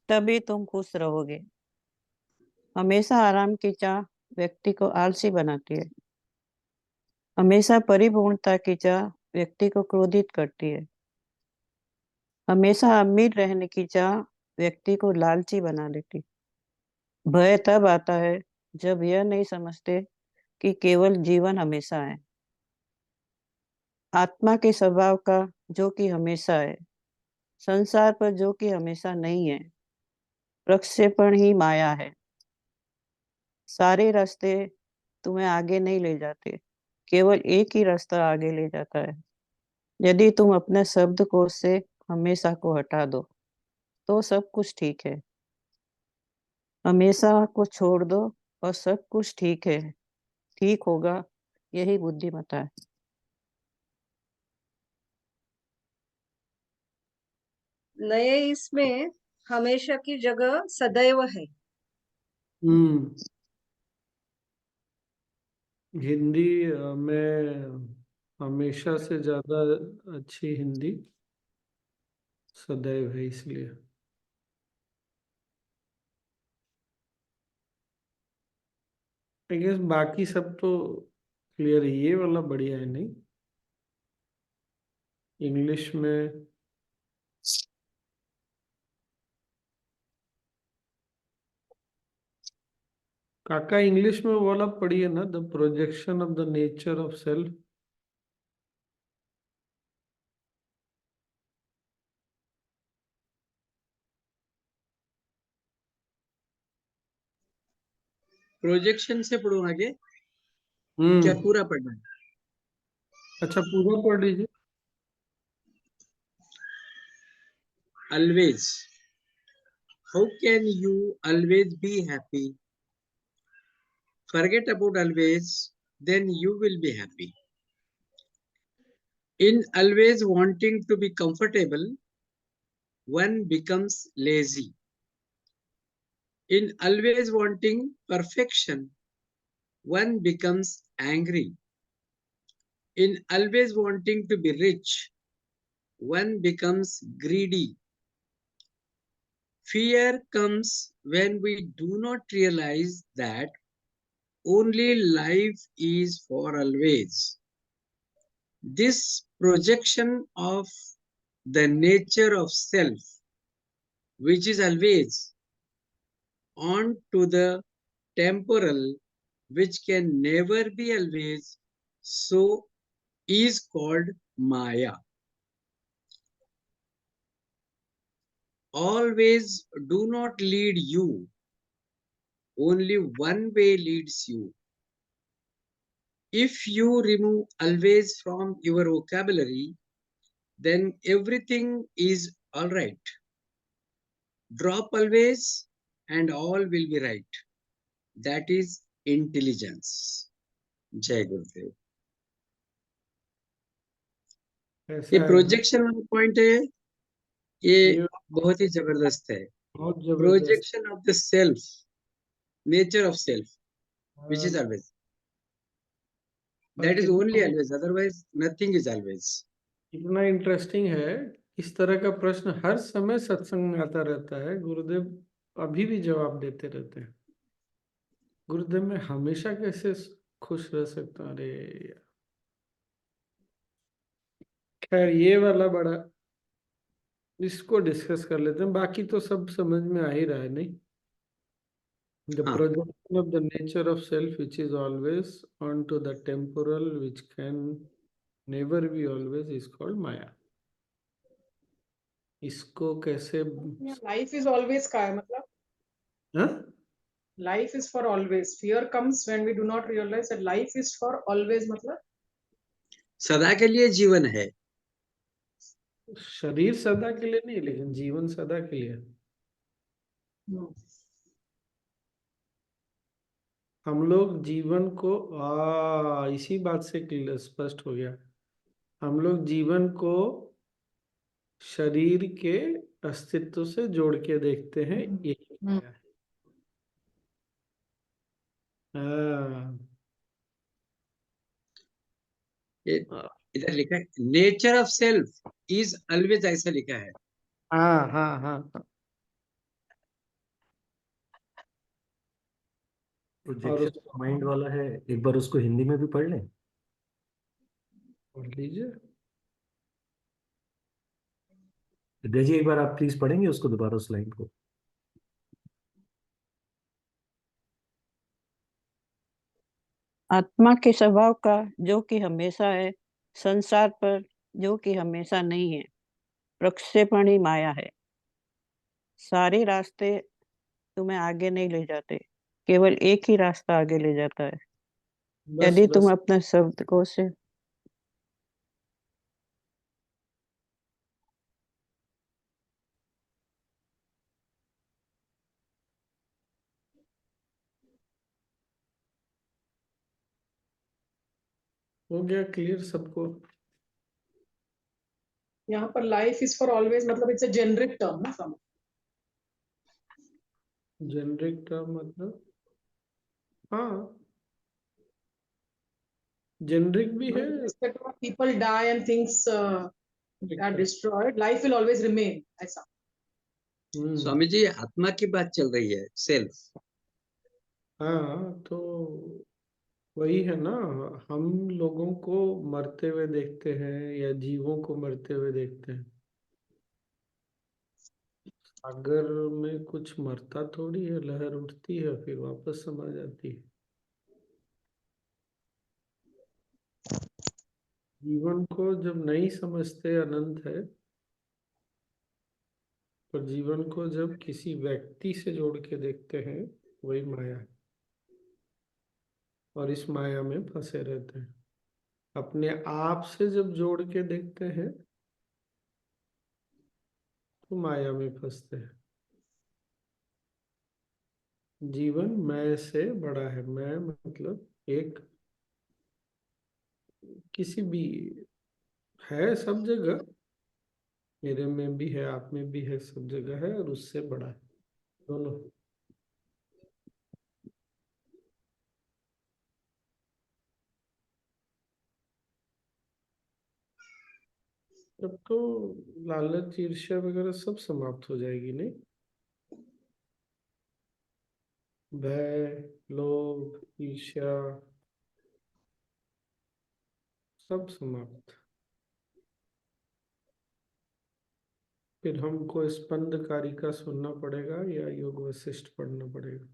तभी तुम खुश रहोगे। हमेशा आराम की चाह व्यक्ति को आलसी बनाती है। हमेशा परिपूर्णता की चाह व्यक्ति को क्रोधित करती है। हमेशा अमीर रहने की चाह व्यक्ति को लालची बना देती। भय तब आता है जब यह नहीं समझते कि केवल जीवन हमेशा है। आत्मा के स्वभाव का जो कि हमेशा है, संसार पर जो कि हमेशा नहीं है, प्रक्षेपण ही माया है। सारे रास्ते तुम्हें आगे नहीं ले जाते, केवल एक ही रास्ता आगे ले जाता है। यदि तुम अपने शब्दकोश से हमेशा को हटा दो तो सब कुछ ठीक है। हमेशा को छोड़ दो और सब कुछ ठीक है, ठीक होगा। यही बुद्धिमत्ता है। नए इसमें हमेशा की जगह सदैव है। हम्म। हिंदी में हमेशा से ज्यादा अच्छी हिंदी सदैव है, इसलिए। आई गेस बाकी सब तो क्लियर है, ये वाला बढ़िया है। नहीं, इंग्लिश में काका, इंग्लिश में वो वाला पढ़िए ना, the projection of the nature of self. Projection से पढ़ो आगे, क्या हम्म। पूरा पढ़ना है? अच्छा, पूरा पढ़ लीजिए। Always. How can you always be happy? Forget about always, then you will be happy. In always wanting to be comfortable, one becomes lazy. In always wanting perfection, one becomes angry. In always wanting to be rich, one becomes greedy. Fear comes when we do not realize that only life is for always. This projection of the nature of self, which is always, onto the temporal, which can never be always, so is called Maya. Always do not lead you, only one way leads you. If you remove always from your vocabulary, then everything is all right. Drop always and all will be right. That is intelligence. जय गुरुदेव। ऐसा ये है ना? Projection वाला point है, ये ये बहुत ही जबरदस्त है। बहुत जबरदस्त। Projection of the self, nature of self, which is हाँ, always. और That is only कितना always. Otherwise, nothing is always. कितना इंटरेस्टिंग है। इस तरह का प्रश्न हर समय सत्संग में आता रहता है। गुरुदेव अभी भी जवाब देते रहते हैं। गुरुदेव, मैं हमेशा कैसे खुश रह सकता हूँ? अरे यार, खैर ये वाला बड़ा, इसको डिस्कस कर लेते हैं। बाकी तो सब समझ में आ ही रहा है, नहीं? The हाँ, projection of the nature of self, which is always, onto the temporal, which can never be always, is called Maya. इसको कैसे लाइफ इज ऑलवेज का है मतलब? हाँ? Life is for always. Fear comes when we do not realize that life is for always मतलब? सदा के लिए जीवन है। शरीर सदा के लिए नहीं, लेकिन जीवन सदा के लिए। हम लोग जीवन को इसी बात से क्लियर स्पष्ट हो गया। हम लोग जीवन को शरीर के अस्तित्व से जोड़ के देखते हैं, यही माया है। हाँ। ये इधर लिखा है nature of self is always, ऐसा लिखा है। हाँ हाँ हाँ हाँ। और प्रोजेक्शन माइंड वाला है, एक बार उसको हिंदी में भी पढ़ लें। पढ़ लीजिए। विद्या जी एक बार आप प्लीज पढ़ेंगे उसको दोबारा, उस लाइन को। आत्मा के स्वभाव का जो कि हमेशा है, संसार पर जो कि हमेशा नहीं है, प्रक्षेपण ही माया है। सारे रास्ते तुम्हें आगे नहीं ले जाते, केवल एक ही रास्ता आगे ले जाता है। बस यदि तुम बस अपने शब्दकोश से हो गया क्लियर सबको? यहाँ पर लाइफ इज फॉर ऑलवेज मतलब इट्स अ जेनरिक टर्म ना समझ। जेनरिक टर्म मतलब? हाँ, जेनरिक भी है। People die and things are destroyed, life will always remain, ऐसा। स्वामी जी आत्मा की बात चल रही है, सेल्फ। हाँ, तो वही है ना, हम लोगों को मरते हुए देखते हैं या जीवों को मरते हुए देखते हैं। अगर में कुछ मरता थोड़ी है, लहर उठती है फिर वापस समा जाती है। जीवन को जब नहीं समझते अनंत है, पर जीवन को जब किसी व्यक्ति से जोड़ के देखते हैं वही माया है, और इस माया में फंसे रहते हैं। अपने आप से जब जोड़ के देखते हैं तो माया में फंसते हैं। जीवन मैं से बड़ा है। मैं मतलब एक किसी भी है, सब जगह, मेरे में भी है, आप में भी है, सब जगह है, और उससे बड़ा है, दोनों। तब तो लालच ईर्ष्या वगैरह सब समाप्त हो जाएगी, नहीं? भय, लोभ, ईर्ष्या सब समाप्त। फिर हमको स्पंद कारिका सुनना पड़ेगा या योग वशिष्ठ पढ़ना पड़ेगा?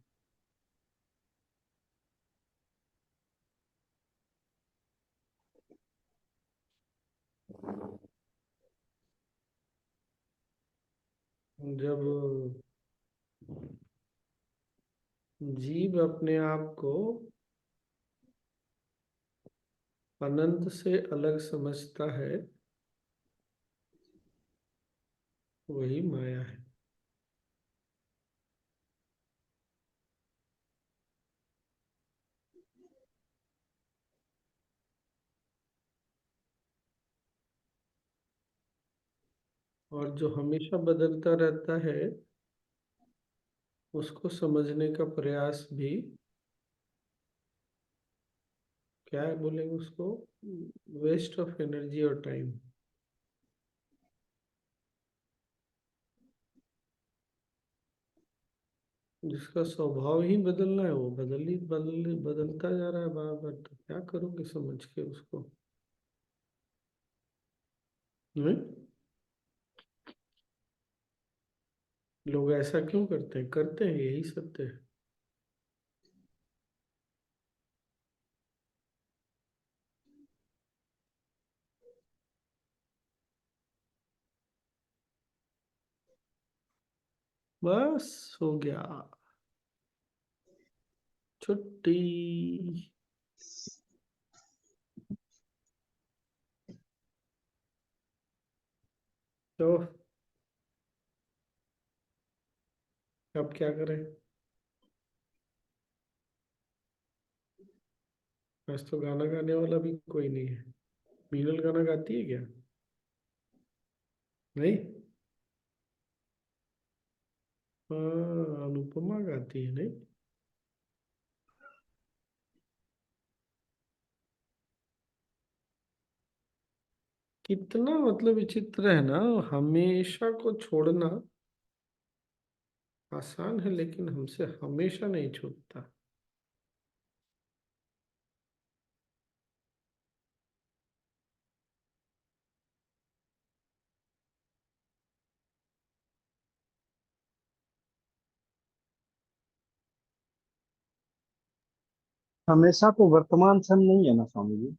जब जीव अपने आप को अनंत से अलग समझता है, वही माया है। और जो हमेशा बदलता रहता है उसको समझने का प्रयास भी, क्या है बोलेंगे उसको, वेस्ट ऑफ एनर्जी और टाइम। जिसका स्वभाव ही बदलना है वो बदलता जा रहा है बार बार, तो क्या करोगे समझ के उसको? नहीं? लोग ऐसा क्यों करते हैं? करते हैं, यही सत्य है। बस हो गया, छुट्टी। तो अब क्या करें? आज तो गाना गाने वाला भी कोई नहीं है। मीनल गाना गाती है क्या? नहीं? हाँ, अनुपमा गाती है, नहीं? कितना मतलब विचित्र है ना, हमेशा को छोड़ना आसान है लेकिन हमसे हमेशा नहीं छूटता। हमेशा तो वर्तमान क्षण नहीं है ना स्वामी जी।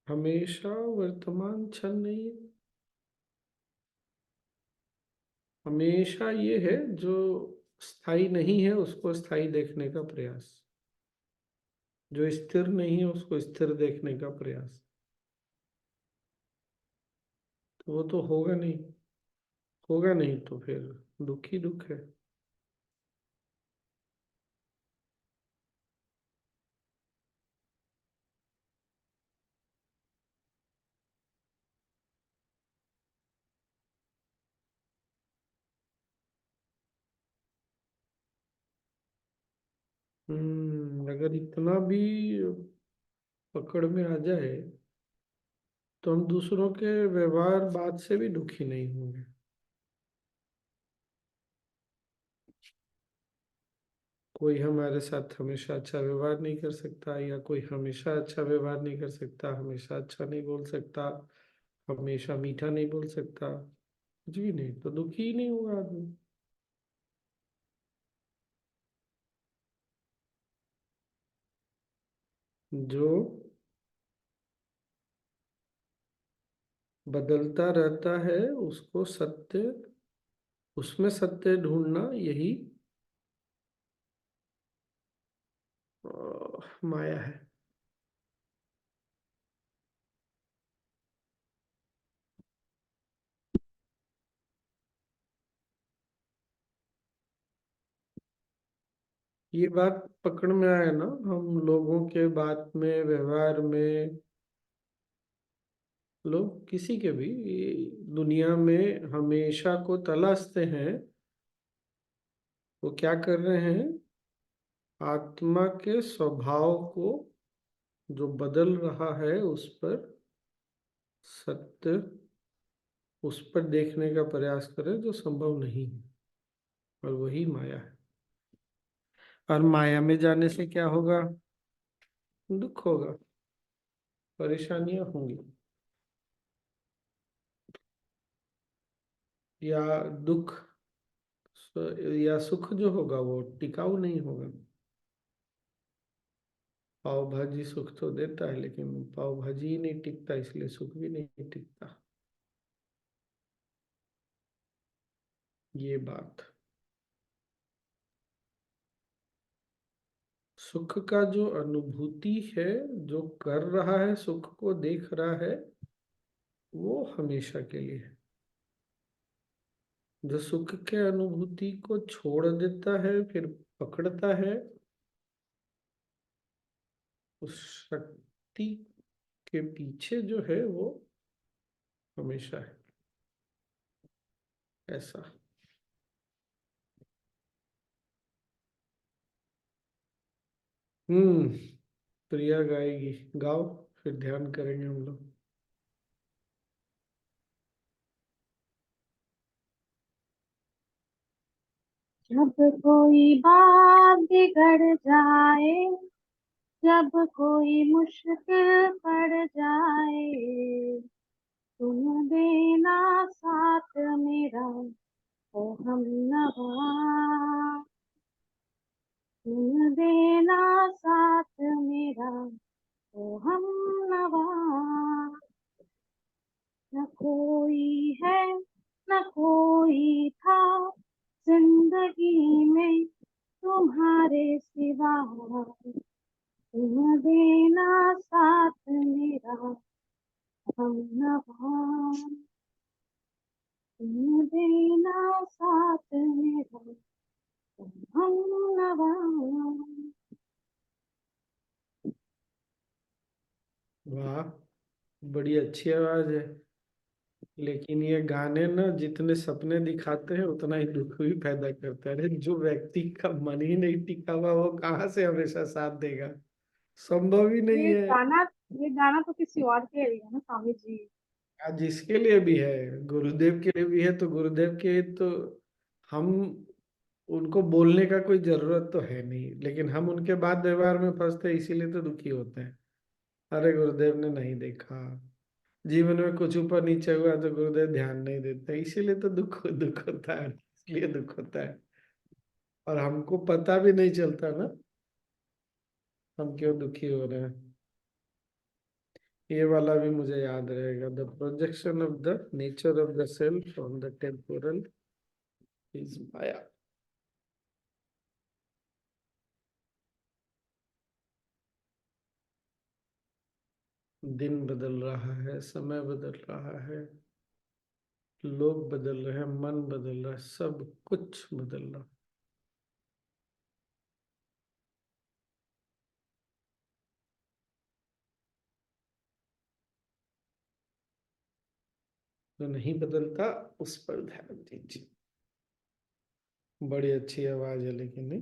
हमेशा वर्तमान क्षण नहीं है। हमेशा ये है जो स्थायी नहीं है उसको स्थायी देखने का प्रयास, जो स्थिर नहीं है उसको स्थिर देखने का प्रयास। तो वो तो होगा नहीं, होगा नहीं तो फिर दुख ही दुख है। अगर इतना भी पकड़ में आ जाए तो हम दूसरों के व्यवहार बात से भी दुखी नहीं होंगे। कोई हमारे साथ हमेशा अच्छा व्यवहार नहीं कर सकता, या कोई हमेशा अच्छा व्यवहार नहीं कर सकता, हमेशा अच्छा नहीं बोल सकता, हमेशा मीठा नहीं बोल सकता, कुछ भी नहीं, तो दुखी ही नहीं होगा आदमी। जो बदलता रहता है उसको सत्य, उसमें सत्य ढूंढना, यही माया है। ये बात पकड़ में आए ना, हम लोगों के बात में, व्यवहार में, लोग किसी के भी दुनिया में हमेशा को तलाशते हैं। वो क्या कर रहे हैं? आत्मा के स्वभाव को जो बदल रहा है उस पर सत्य, उस पर देखने का प्रयास करें जो संभव नहीं है, और वही माया है। और माया में जाने से क्या होगा? दुख होगा, परेशानियां होंगी, या दुख या सुख जो होगा वो टिकाऊ नहीं होगा। पाव भाजी सुख तो देता है, लेकिन पाव भाजी ही नहीं टिकता, इसलिए सुख भी नहीं टिकता। ये बात, सुख का जो अनुभूति है, जो कर रहा है, सुख को देख रहा है, वो हमेशा के लिए है। जो सुख के अनुभूति को छोड़ देता है, फिर पकड़ता है, उस शक्ति के पीछे जो है वो हमेशा है। ऐसा प्रिया गाएगी, गाओ, फिर ध्यान करेंगे हम लोग। जब कोई बात बिगड़ जाए, जब कोई मुश्किल पड़ जाए, तुम देना साथ मेरा, ओ हमनवा, तुम देना साथ मेरा, ओ हमनवा। न कोई है न कोई था जिंदगी में तुम्हारे सिवा, तुम देना साथ मेरा, हमनवा, तुम देना साथ मेरा, हमनवा। वाह, बड़ी अच्छी आवाज है। लेकिन ये गाने ना जितने सपने दिखाते हैं उतना ही दुख भी पैदा करते हैं। अरे जो व्यक्ति का मन ही नहीं टिका हुआ वो कहाँ से हमेशा साथ देगा? संभव ही नहीं ये है। गाना ये गाना तो किसी और के लिए है ना स्वामी जी। आज जिसके लिए भी है, गुरुदेव के लिए भी है, तो गुरुदेव के तो हम उनको बोलने का कोई जरूरत तो है नहीं, लेकिन हम उनके बाद व्यवहार में फंसते हैं, इसीलिए तो दुखी होते हैं। अरे गुरुदेव ने नहीं देखा, जीवन में कुछ ऊपर नीचे हुआ तो गुरुदेव ध्यान नहीं देते, इसीलिए तो दुख दुख होता है, इसलिए दुख होता है। और हमको पता भी नहीं चलता ना हम क्यों दुखी हो रहे हैं। ये वाला भी मुझे याद रहेगा। The projection of the nature of the self on the temporal is maya. दिन बदल रहा है, समय बदल रहा है, लोग बदल रहे हैं, मन बदल रहा है, सब कुछ बदल रहा है। जो नहीं बदलता उस पर ध्यान दीजिए। बड़ी अच्छी आवाज है लेकिन नहीं।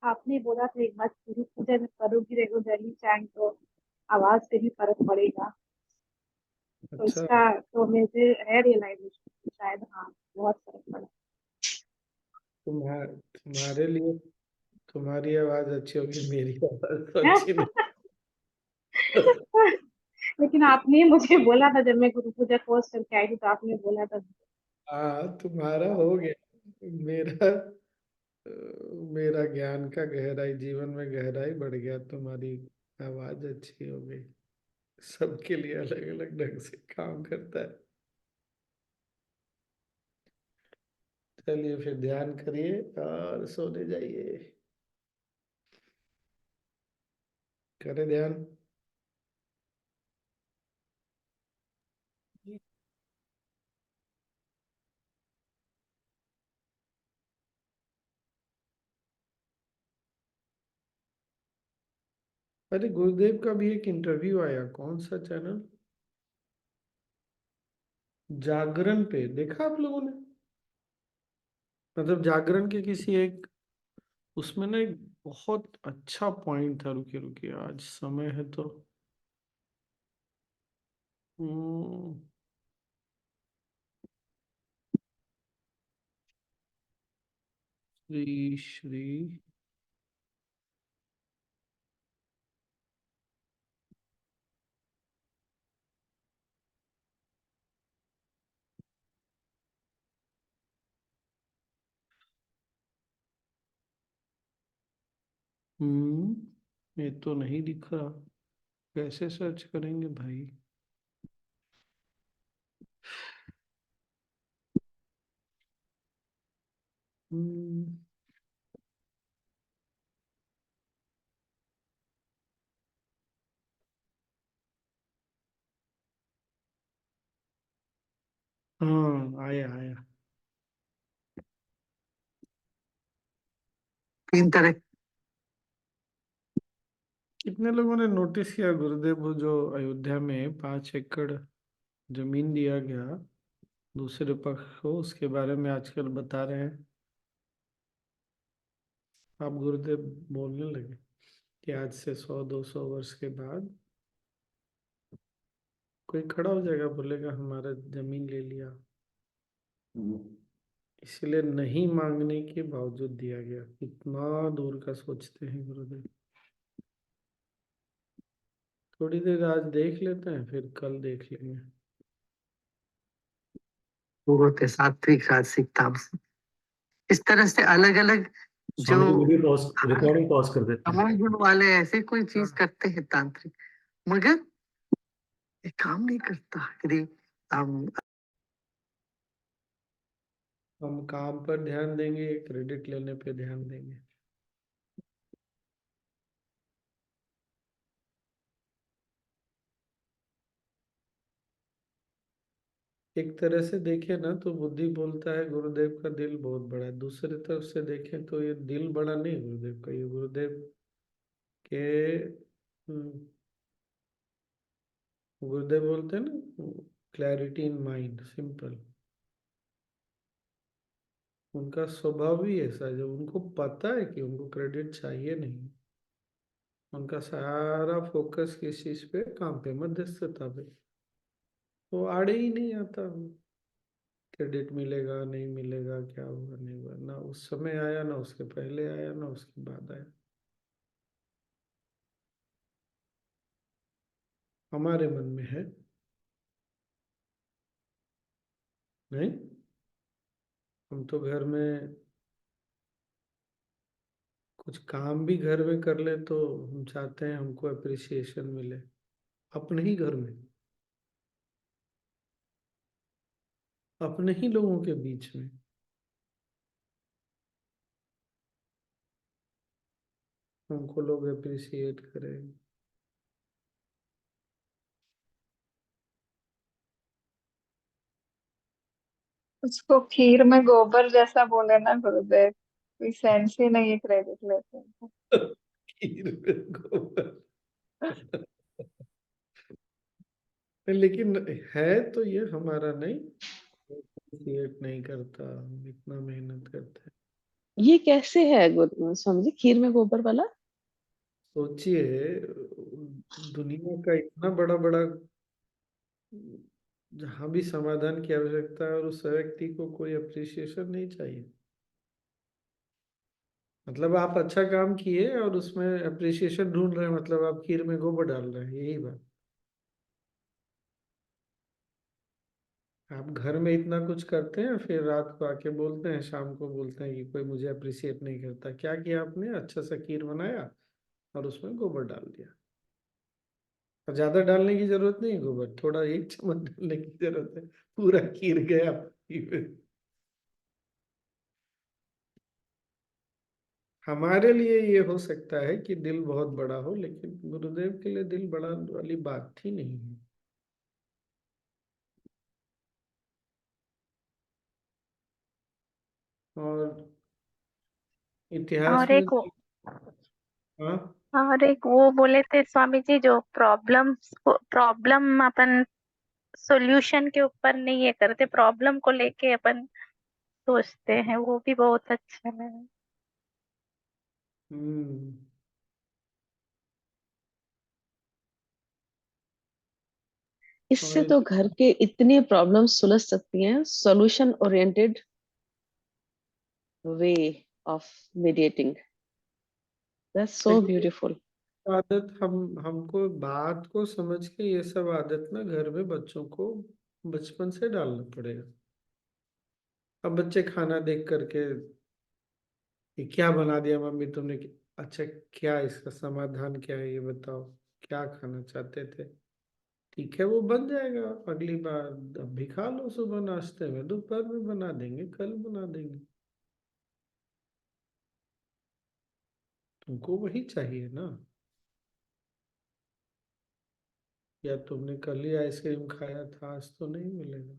आपने बोला था एक बार गुरु पूजा में करोगी रेगुलरली चैंट तो आवाज से भी फर्क पड़ेगा। तो अच्छा, इसका तो मुझे है रियलाइजेशन शायद हाँ बहुत फर्क पड़ा। तुम्हारे लिए तुम्हारी आवाज अच्छी होगी, मेरी आवाज तो अच्छी नहीं। लेकिन आपने मुझे बोला था जब मैं गुरु पूजा कोर्स करके आई थी तो आपने बोला था। हाँ, तुम्हारा हो गया। मेरा मेरा ज्ञान का गहराई, जीवन में गहराई बढ़ गया, तुम्हारी आवाज अच्छी हो गई। सबके लिए अलग अलग ढंग से काम करता है। चलिए फिर ध्यान करिए और सोने जाइए। करें ध्यान। अरे गुरुदेव का भी एक इंटरव्यू आया, कौन सा चैनल, जागरण पे देखा आप लोगों ने? मतलब जागरण के किसी एक, उसमें ना एक बहुत अच्छा पॉइंट था। रुकिए रुकिए, आज समय है तो हम्म, श्री श्री ये तो नहीं दिख रहा, कैसे सर्च करेंगे भाई? हम्म, हाँ आया आया। तीन तरह। कितने लोगों ने नोटिस किया गुरुदेव, वो जो अयोध्या में 5 एकड़ जमीन दिया गया दूसरे पक्ष को, उसके बारे में आजकल बता रहे हैं। आप गुरुदेव बोलने लगे कि आज से 100-200 वर्ष के बाद कोई खड़ा हो जाएगा, बोलेगा हमारा जमीन ले लिया। इसलिए नहीं मांगने के बावजूद दिया गया। कितना दूर का सोचते हैं गुरुदेव। थोड़ी देर आज देख लेते हैं, फिर कल देख लेंगे। वो होते सात्विक राजसिक तामसिक, इस तरह से अलग अलग जो Swami ji video pause, recording pause कर देते हैं। तमोगुण वाले ऐसे कोई चीज करते हैं तांत्रिक, मगर ये काम नहीं करता। यदि हम हम काम पर ध्यान देंगे, क्रेडिट लेने पे ध्यान देंगे। एक तरह से देखें ना तो बुद्धि बोलता है गुरुदेव का दिल बहुत बड़ा है। दूसरी तरफ से देखें तो ये दिल बड़ा नहीं गुरुदेव का, ये गुरुदेव के गुरुदेव बोलते हैं ना, क्लैरिटी इन माइंड, सिंपल। उनका स्वभाव ही ऐसा है, जब उनको पता है कि उनको क्रेडिट चाहिए नहीं, उनका सारा फोकस किस चीज पे, काम पे, मध्यस्थता पे। वो आड़े ही नहीं आता। क्रेडिट मिलेगा नहीं मिलेगा, क्या होगा नहीं होगा, ना उस समय आया, ना उसके पहले आया, ना उसके बाद आया। हमारे मन में है। नहीं, हम तो घर में कुछ काम भी घर में कर ले तो हम चाहते हैं हमको अप्रिसिएशन मिले अपने ही घर में, अपने ही लोगों के बीच में। हमको लोग अप्रिशिएट करें। उसको खीर में गोबर जैसा बोले ना गुरुदेव, कोई सेंस ही नहीं है क्रेडिट लेते हैं। खीर में गोबर। लेकिन है तो ये हमारा नहीं, अप्रिशिएट नहीं करता, हम इतना मेहनत करते हैं। ये कैसे है स्वामी जी, खीर में गोबर वाला? सोचिए, दुनिया का इतना बड़ा बड़ा, जहाँ भी समाधान की आवश्यकता है और उस व्यक्ति को कोई अप्रिसिएशन नहीं चाहिए। मतलब आप अच्छा काम किए और उसमें अप्रिसिएशन ढूंढ रहे हैं, मतलब आप खीर में गोबर डाल रहे हैं, यही बात। आप घर में इतना कुछ करते हैं, फिर रात को आके बोलते हैं, शाम को बोलते हैं कि कोई मुझे अप्रिसिएट नहीं करता। क्या किया आपने? अच्छा सा खीर बनाया और उसमें गोबर डाल दिया। और ज्यादा डालने की जरूरत नहीं है, गोबर थोड़ा 1 चम्मच डालने की जरूरत है, पूरा खीर गया खीर में। हमारे लिए ये हो सकता है कि दिल बहुत बड़ा हो, लेकिन गुरुदेव के लिए दिल बड़ा वाली बात ही नहीं है। और इतिहास और में, एक वो हाँ, और एक वो बोले थे स्वामी जी, जो प्रॉब्लम अपन सॉल्यूशन के ऊपर नहीं ये करते, प्रॉब्लम को लेके अपन सोचते हैं, वो भी बहुत अच्छा है। हम्म, इससे और तो घर के इतनी प्रॉब्लम सुलझ सकती हैं, solution oriented way of mediating. That's so लेकिन ब्यूटीफुल। आदत, हमको बात को समझ के ये सब आदत ना घर में बच्चों को बचपन से डालना पड़ेगा। अब बच्चे खाना देख करके, ये क्या बना दिया मम्मी तुमने, अच्छा क्या इसका समाधान क्या है ये बताओ, क्या खाना चाहते थे? ठीक है, वो बन जाएगा अगली बार, अब भी खा लो, सुबह नाश्ते में, दोपहर में बना देंगे, कल बना देंगे। तुमको वही चाहिए ना, या तुमने कल ही आइसक्रीम खाया था, आज तो नहीं मिलेगा,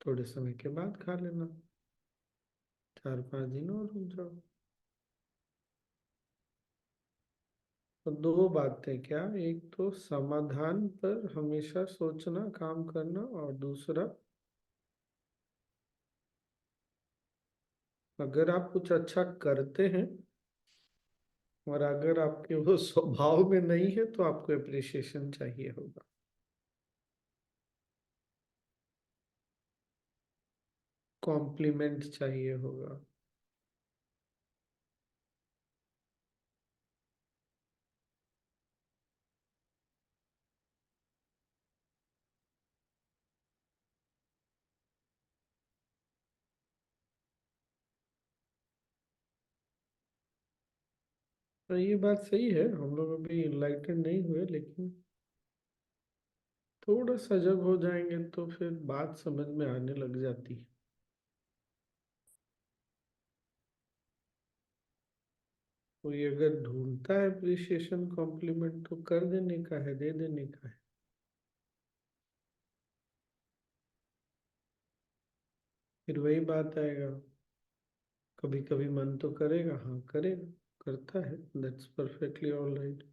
थोड़े समय के बाद खा लेना, 4-5 दिन और रुक जाओ। तो दो बातें क्या, एक तो समाधान पर हमेशा सोचना, काम करना, और दूसरा, अगर आप कुछ अच्छा करते हैं और अगर आपके वो स्वभाव में नहीं है तो आपको अप्रिसिएशन चाहिए होगा। कॉम्प्लीमेंट चाहिए होगा। तो ये बात सही है, हम लोग अभी इनलाइटेंड नहीं हुए, लेकिन थोड़ा सजग हो जाएंगे तो फिर बात समझ में आने लग जाती है। कोई अगर ढूंढता है अप्रिसिएशन, कॉम्प्लीमेंट, तो कर देने का है, दे देने का है। फिर वही बात आएगा, कभी कभी मन तो करेगा, हाँ करेगा, करता है, दैट्स परफेक्टली ऑल राइट।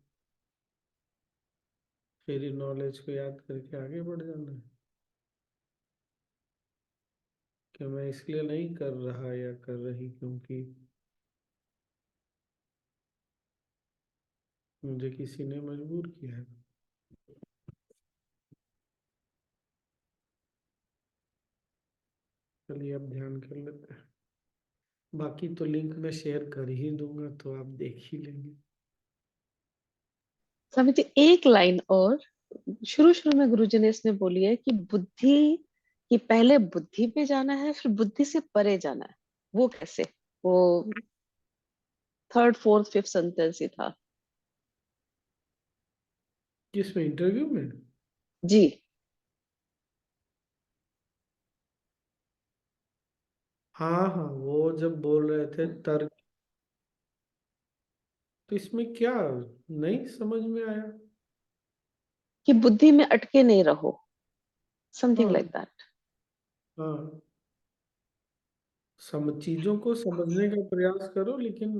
फिर नॉलेज को याद करके आगे बढ़ जाना है कि मैं इसलिए नहीं कर रहा या कर रही क्योंकि मुझे किसी ने मजबूर किया है। चलिए अब ध्यान कर लेते हैं, बाकी तो लिंक मैं शेयर कर ही दूंगा तो आप देख ही लेंगे। स्वामी जी एक लाइन और, शुरू शुरू में गुरुजी ने इसमें बोली है कि बुद्धि कि पहले बुद्धि पे जाना है फिर बुद्धि से परे जाना है। वो कैसे? वो थर्ड फोर्थ फिफ्थ सेंटेंस ही था। किसमें, इंटरव्यू में? जी। हाँ हाँ, वो जब बोल रहे थे तर्क, तो इसमें क्या नहीं समझ में आया? कि बुद्धि में अटके नहीं रहो, समथिंग लाइक हाँ दैट। हाँ, चीजों को समझने का प्रयास करो, लेकिन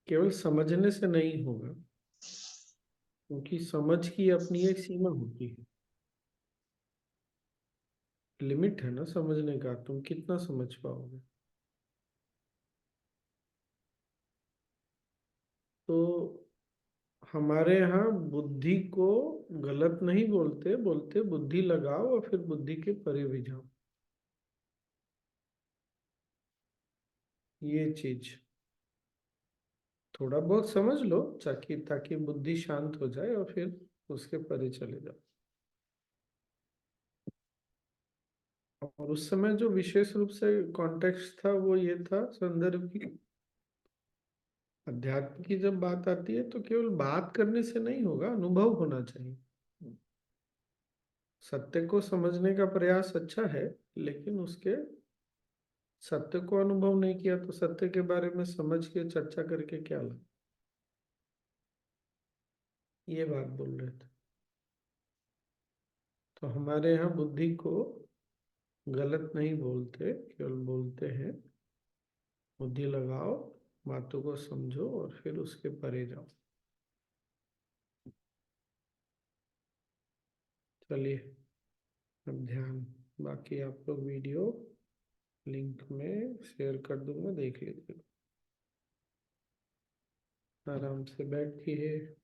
केवल समझने से नहीं होगा, क्योंकि समझ की अपनी एक सीमा होती है, लिमिट है ना समझने का, तुम कितना समझ पाओगे। तो हमारे यहाँ बुद्धि को गलत नहीं बोलते, बोलते बुद्धि लगाओ और फिर बुद्धि के परे भी जाओ, ये चीज थोड़ा बहुत समझ लो, ताकि ताकि बुद्धि शांत हो जाए और फिर उसके परे चले जाओ। और उस समय जो विशेष रूप से कॉन्टेक्स्ट था वो ये था, संदर्भ की, अध्यात्म की जब बात आती है तो केवल बात करने से नहीं होगा, अनुभव होना चाहिए। सत्य को समझने का प्रयास अच्छा है, लेकिन उसके सत्य को अनुभव नहीं किया तो सत्य के बारे में समझ के चर्चा करके क्या लाभ, ये बात बोल रहे थे। तो हमारे यहाँ बुद्धि को गलत नहीं बोलते, केवल बोलते हैं बुद्धि लगाओ, बातों को समझो और फिर उसके परे जाओ। चलिए अब ध्यान, बाकी आप लोग वीडियो लिंक में शेयर कर दूंगा, देख लीजिए। आराम से बैठिए।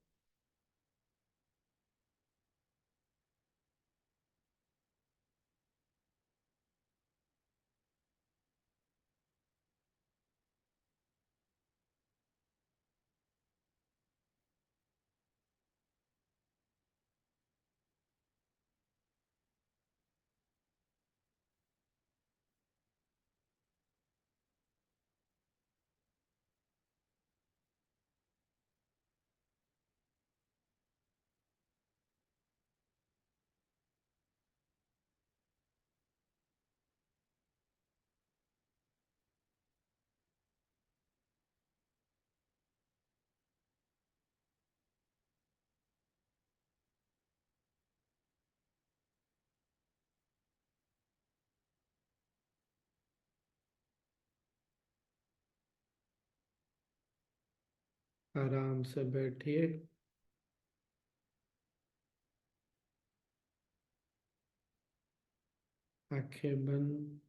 आराम से बैठिए। आंखें बंद।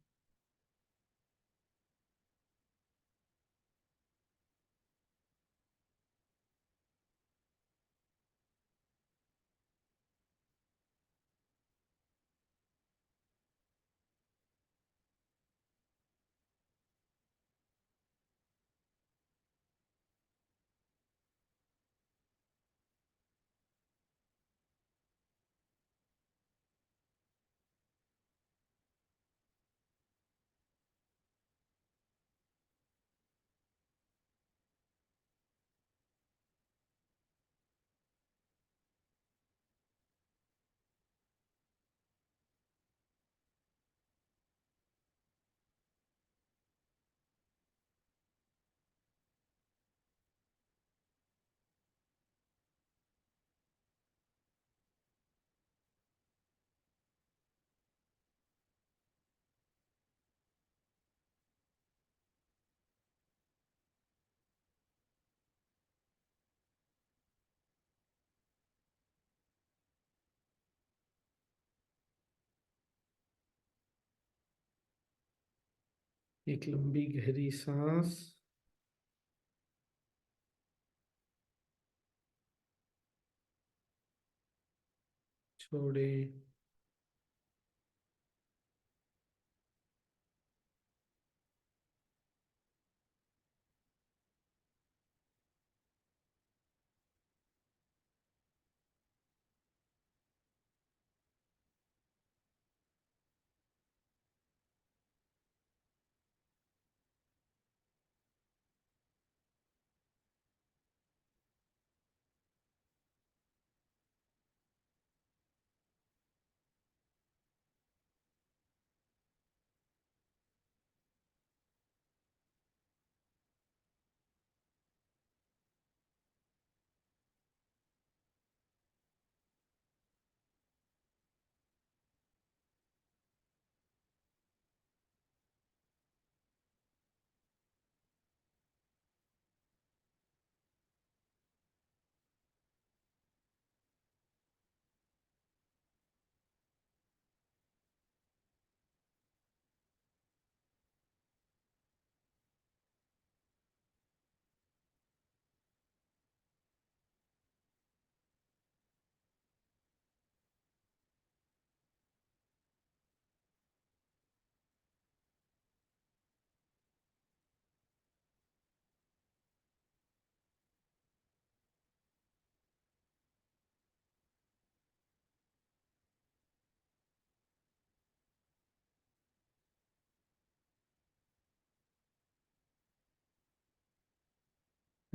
एक लंबी गहरी सांस, छोड़े।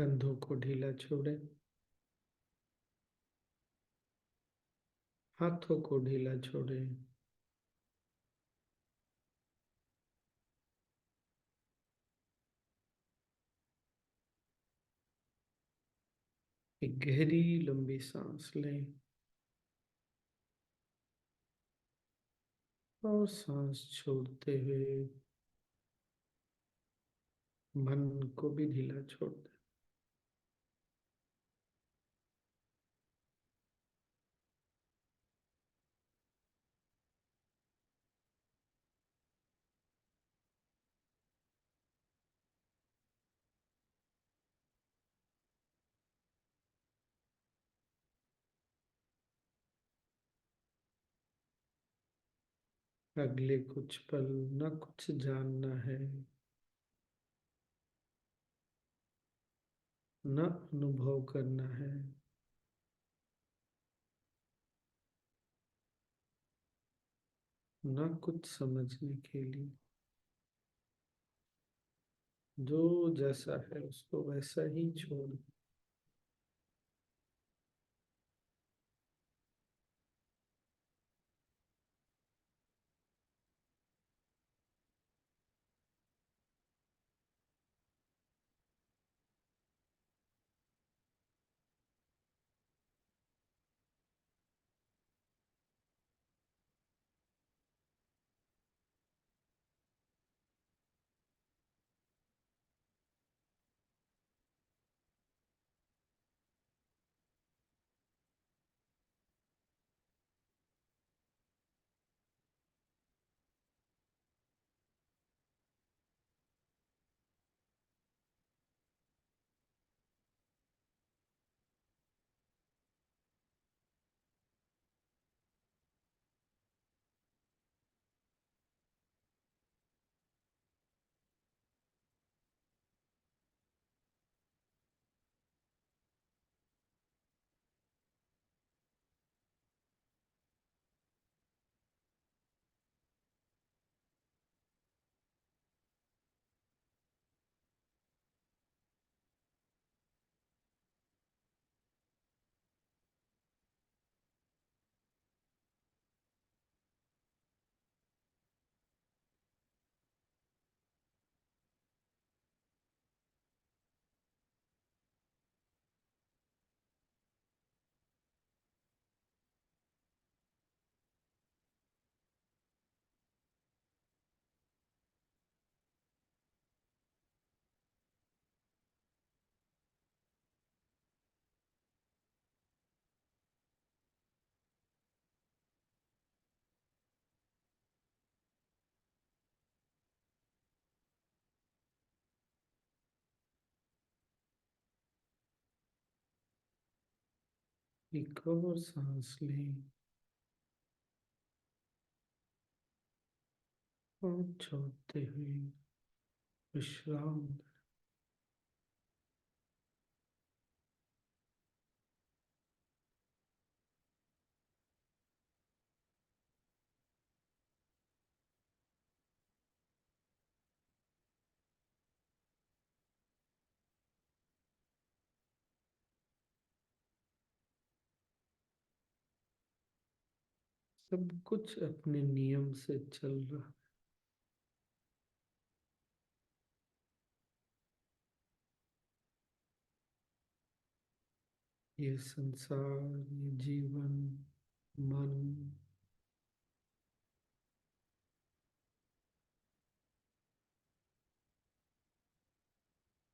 कंधों को ढीला छोड़े, हाथों को ढीला छोड़े, एक गहरी लंबी सांस लें और सांस छोड़ते हुए मन को भी ढीला छोड़ दें। अगले कुछ पल न कुछ जानना है, न अनुभव करना है, न कुछ समझने के लिए। जो जैसा है उसको वैसा ही छोड़। एक और सांस लें और छोड़ते हुए विश्राम। सब कुछ अपने नियम से चल रहा है। ये संसार, ये जीवन, मन,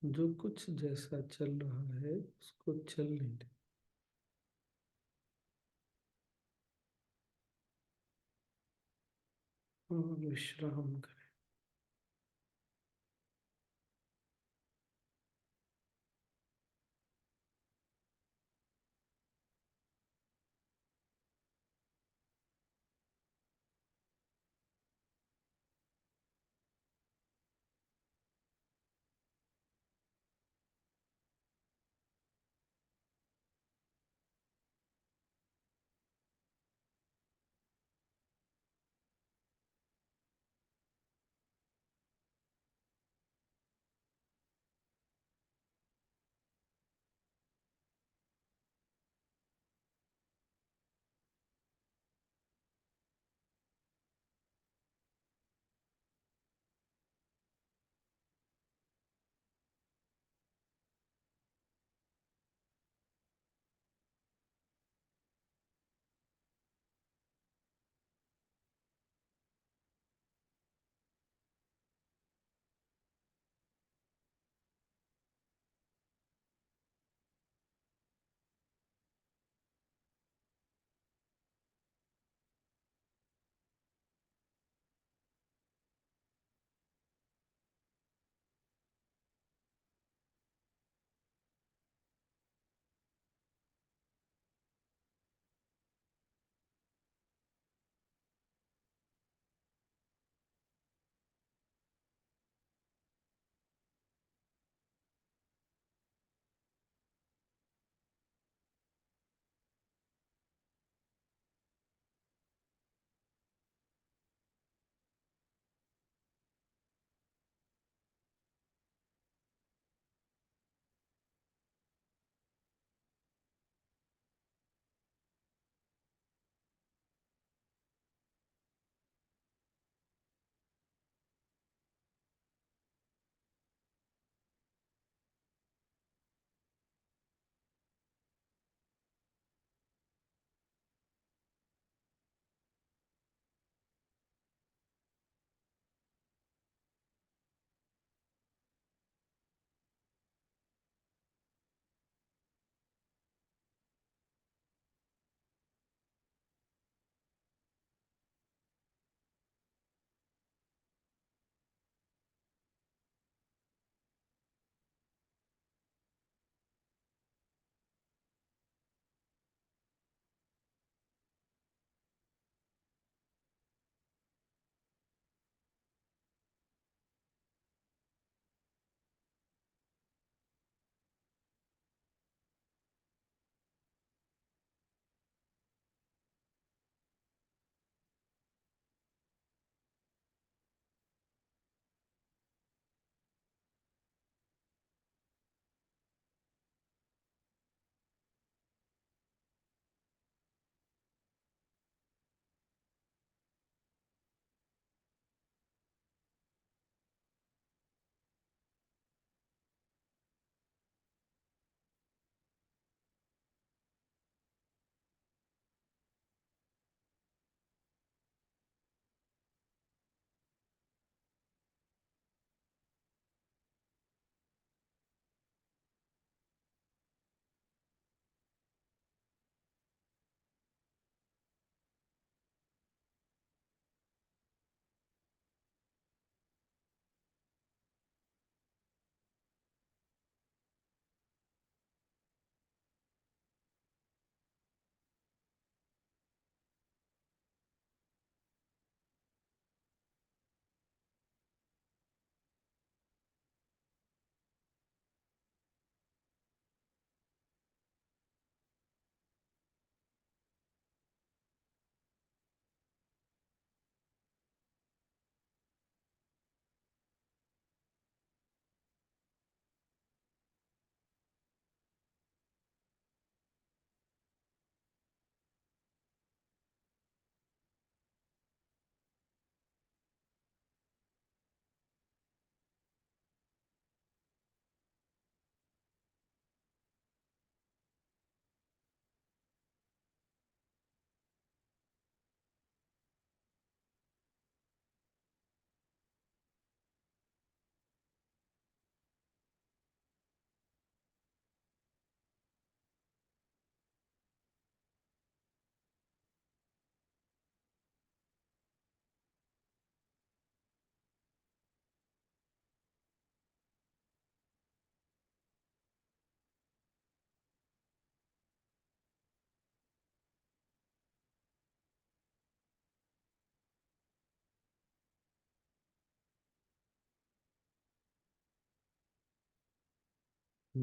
जो कुछ जैसा चल रहा है उसको चलने दें और विश्राम करें।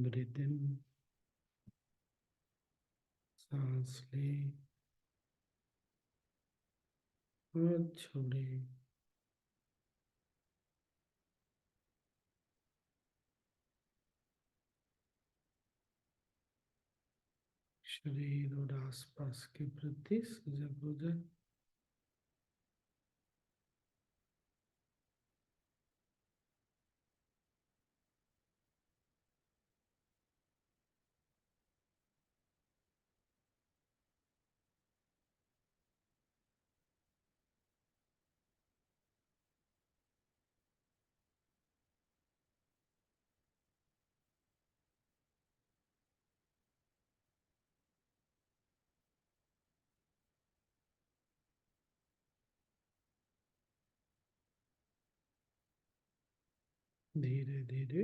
ब्रीथ इन, सांस ले और छोड़े। शरीर और आसपास के प्रति सजग हो जाए। धीरे धीरे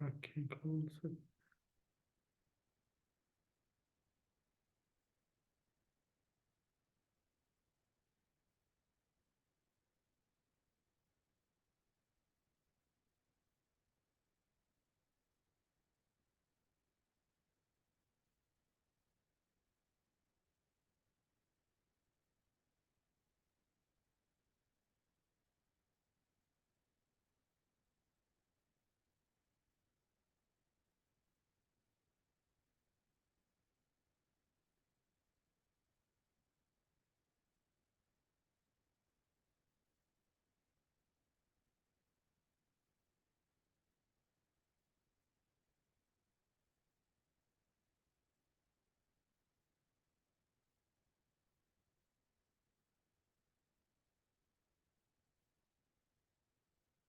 आंखें खोल सकते